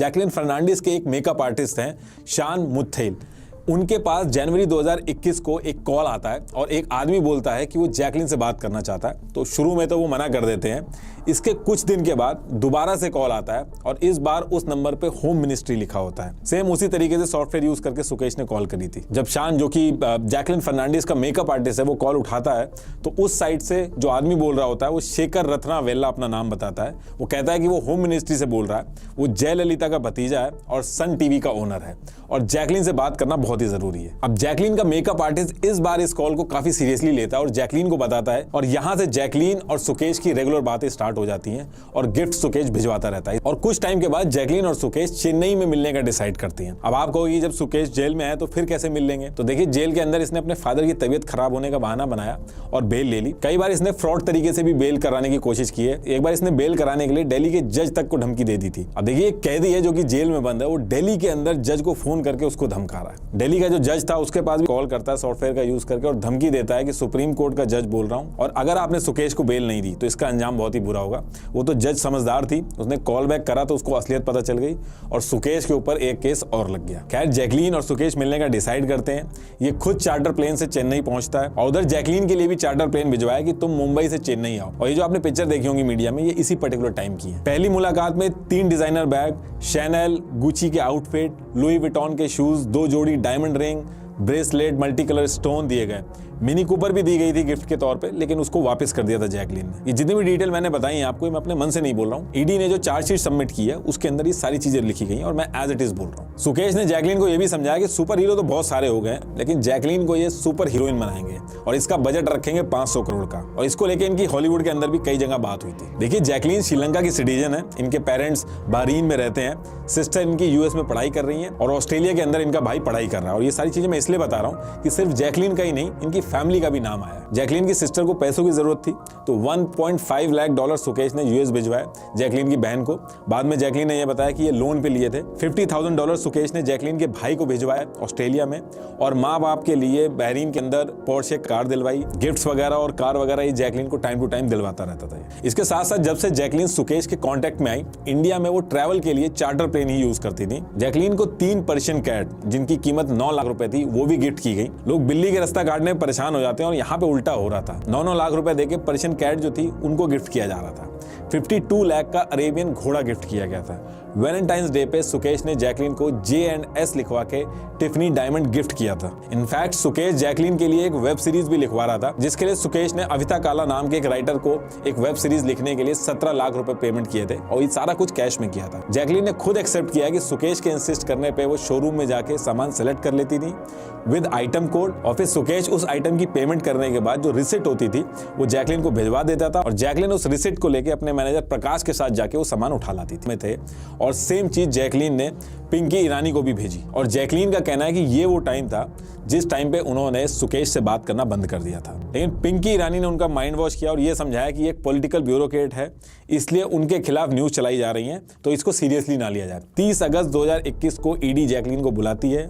Jacqueline Fernandes के एक makeup artist हैं शान मुथेल। उनके पास जनवरी 2021 को एक कॉल आता है और एक आदमी बोलता है कि वो जैकलिन से बात करना चाहता है। तो शुरू में तो वो मना कर देते हैं। इसके कुछ दिन के बाद दोबारा से कॉल आता है और इस बार उस नंबर पे होम मिनिस्ट्री लिखा होता है। सेम उसी तरीके से सॉफ्टवेयर यूज करके सुकेश ने कॉल करी थी। जब शान, जो कि जैकलिन फर्नांडिस का मेकअप आर्टिस्ट है, वो कॉल उठाता है तो उस साइड से जो आदमी बोल रहा होता है वो शेखर रत्ना वेल्ला अपना नाम बताता है। वो कहता है कि वो होम मिनिस्ट्री से बोल रहा है, वो जयललिता का भतीजा है और सन टीवी का ओनर है और जैकलिन से बात करना बहुत ही जरूरी है। अब जैकलिन का मेकअप आर्टिस्ट इस बार इस कॉल को काफी सीरियसली लेता है और जैकलिन को बताता है और यहाँ से जैकलिन और सुकेश की रेगुलर बातें स्टार्ट हो जाती हैं और गिफ्ट सुकेश भिजवाता रहता है। और कुछ टाइम के बाद जैकलिन और सुकेश चेन्नई में मिलने का डिसाइड करती हैं। अब आप कहोगे जब सुकेश जेल में है तो फिर कैसे मिल लेंगे? तो देखिए, जेल के अंदर इसने अपने फादर की तबीयत खराब होने का बहाना बनाया और बेल ले ली। कई बार इसने फ्रॉड तरीके से भी बेल कराने की कोशिश की है। एक बार इसने बेल कराने के लिए दिल्ली के जज तक को धमकी दे दी थी। अब देखिए, एक कैदी है जो कि जेल में बंद है, वो दिल्ली के अंदर जज को फोन करके उसको धमका रहा है। दिल्ली का जो जज था उसके पास भी कॉल करता है सॉफ्टवेयर का यूज करके और धमकी देता है कि सुप्रीम कोर्ट का जज बोल रहा हूं और अगर आपने सुकेश को बेल नहीं दी तो इसका अंजाम बहुत ही बुरा होगा। वो तो जज समझदार थी, उसने कॉल बैक करा तो उसको असलियत पता चल गई और सुकेश के ऊपर एक केस और लग गया। खैर, जैकलिन और सुकेश मिलने का डिसाइड करते हैं। ये खुद चार्टर प्लेन से चेन्नई पहुंचता है और उधर जैकलिन के लिए भी चार्टर प्लेन भिजवाया कि तुम मुंबई से चेन्नई आओ। और ये जो आपने पिक्चर देखी होंगी मीडिया में, ये इसी पर्टिकुलर टाइम की है। पहली मुलाकात में 3 डिजाइनर बैग, शैनल, गुची के आउटफिट, लुई विटॉन के शूज, 2 जोड़ी diamond ring, bracelet, multi colour stone दिए गए। मिनी कूपर भी दी गई थी गिफ्ट के तौर पे, लेकिन उसको वापस कर दिया था जैकलिन ने। ये जितनी भी डिटेल मैंने बताई है आपको, मैं अपने मन से नहीं बोल रहा हूँ। ईडी ने जो चार्जशीट सबमिट की है उसके अंदर ये सारी चीजें लिखी गई और मैं एज इट इज बोल रहा हूँ। सुकेश ने जैकलिन को यह भी समझाया कि सुपर हीरो तो बहुत सारे हो गए, लेकिन जैकलिन को ये सुपर हीरोइन बनाएंगे और इसका बजट रखेंगे 500 करोड़ का। और इसको लेकर इनकी हॉलीवुड के अंदर भी कई जगह बात हुई थी। देखिए, जैकलिन श्रीलंका की सिटीजन है, इनके पेरेंट्स बहरीन में रहते हैं, सिस्टर इनकी यूएस में पढ़ाई कर रही है और ऑस्ट्रेलिया के अंदर इनका भाई पढ़ाई कर रहा है। और ये सारी चीजें मैं इसलिए बता रहा हूँ कि सिर्फ जैकलिन का ही नहीं, इनकी फैमिली का भी नाम आया। जैकलिन की सिस्टर को पैसों की जरूरत थी तो $1.5 लाख सुकेश ने यूएस भिजवाया जैकलिन की बहन को। बाद में जैकलिन ने यह बताया कि ये लोन पे लिए थे। $50,000 सुकेश ने जैकलिन के भाई को भिजवाया ऑस्ट्रेलिया में और माँ बाप के लिए बहरीन के अंदर पोर्शे कार दिलवाई। गिफ्ट्स वगैरह और कार वगैरह ये जैकलिन को टाइम टू टाइम दिलवाता रहता था। इसके साथ साथ जब से जैकलिन सुकेश के कॉन्टेक्ट में आई, इंडिया में वो ट्रैवल के लिए चार्टर प्लेन ही यूज करती थी। जैकलिन को 3 पर्शियन कैट जिनकी कीमत 9 लाख रुपए थी वो भी गिफ्ट की गई। लोग बिल्ली के रास्ता काटने में परेशान हो जाते हैं और यहाँ पे उल्टा हो रहा था। 9 लाख रुपए देके पर्शियन कैट जो थी उनको गिफ्ट किया जा रहा था। 52 लाख का अरेबियन घोड़ा गिफ्ट किया गया था। वैलेंटाइंस डे पे सुकेश ने जैकलिन को J&S लिखवा के टिफनी डायमंड गिफ्ट किया था। इनफैक्ट सुकेश जैकलिन के लिए एक वेब सीरीज भी लिखवा रहा था, जिसके लिए सुकेश ने अविता काला नाम के एक राइटर को एक वेब सीरीज लिखने के लिए 17 लाख रुपए पेमेंट किए थे और ये सारा कुछ कैश में किया था। जैकलिन ने खुद एक्सेप्ट किया कि सुकेश के इंसिस्ट करने पे वो शोरूम में जाके सामान सेलेक्ट कर लेती थी विद आइटम कोड और फिर सुकेश उस आइटम की पेमेंट करने के बाद जो रिसिप्ट होती थी वो जैकलिन को भिजवा देता था और जैकलिन उस रिसिप्ट को लेके अपने मैनेजर प्रकाश के साथ जाके वो सामान उठा लाती थी। और सेम चीज जैकलिन ने पिंकी ईरानी को भी भेजी और जैकलिन का कहना है कि ये वो टाइम था जिस टाइम पे उन्होंने सुकेश से बात करना बंद कर दिया था। लेकिन पिंकी ईरानी ने उनका माइंड वॉश किया और ये समझाया कि एक पॉलिटिकल ब्यूरोक्रेट है, इसलिए उनके खिलाफ न्यूज चलाई जा रही है तो इसको सीरियसली ना लिया जाए। 30 अगस्त 2021 को ईडी जैकलिन को बुलाती है।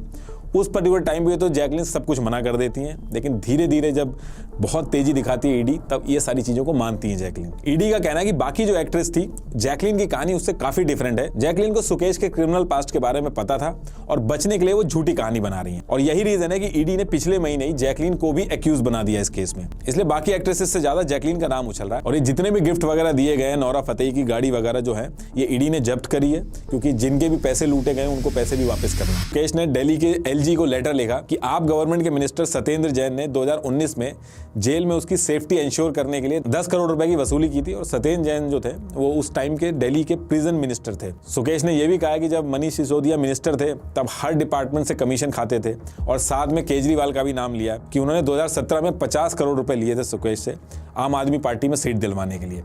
उस पर्टिकुलर टाइम पे तो जैकलिन सब कुछ मना कर देती हैं, लेकिन धीरे धीरे जब बहुत तेजी दिखाती है ईडी तब ये सारी चीजों को मानती है जैकलिन। ईडी का कहना है कि बाकी जो एक्ट्रेस थी, जैकलिन की कहानी उससे काफी डिफरेंट है। जैकलिन को सुकेश के क्रिमिनल पास्ट के बारे में पता था और बचने के लिए वो झूठी कहानी बना रही है और यही रीजन है कि ईडी ने पिछले महीने ही जैकलिन को भी एक्यूज बना दिया इस केस में। इसलिए बाकी एक्ट्रेसेस से ज्यादा जैकलिन का नाम उछल रहा है और ये जितने भी गिफ्ट वगैरह दिए गए, नोरा फतेही की गाड़ी वगैरह जो है, ये ईडी ने जब्त करी है क्योंकि जिनके भी पैसे लूटे गए उनको पैसे भी वापस करना। सुकेश ने दिल्ली के LG को लेटर लिखा कि आप गवर्नमेंट के मिनिस्टर सत्येंद्र जैन ने 2019 में जेल में उसकी सेफ्टी इंश्योर करने के लिए 10 करोड़ रुपए की वसूली की थी और सत्येंद्र जैन जो थे वो उस टाइम के दिल्ली के प्रिजन मिनिस्टर थे। सुकेश ने यह भी कहा कि जब मनीष सिसोदिया मिनिस्टर थे तब हर डिपार्टमेंट से कमीशन खाते थे और साथ में केजरीवाल का भी नाम लिया कि उन्होंने 2017 में 50 करोड़ रुपए लिए थे सुकेश से आम आदमी पार्टी में सीट दिलवाने के लिए।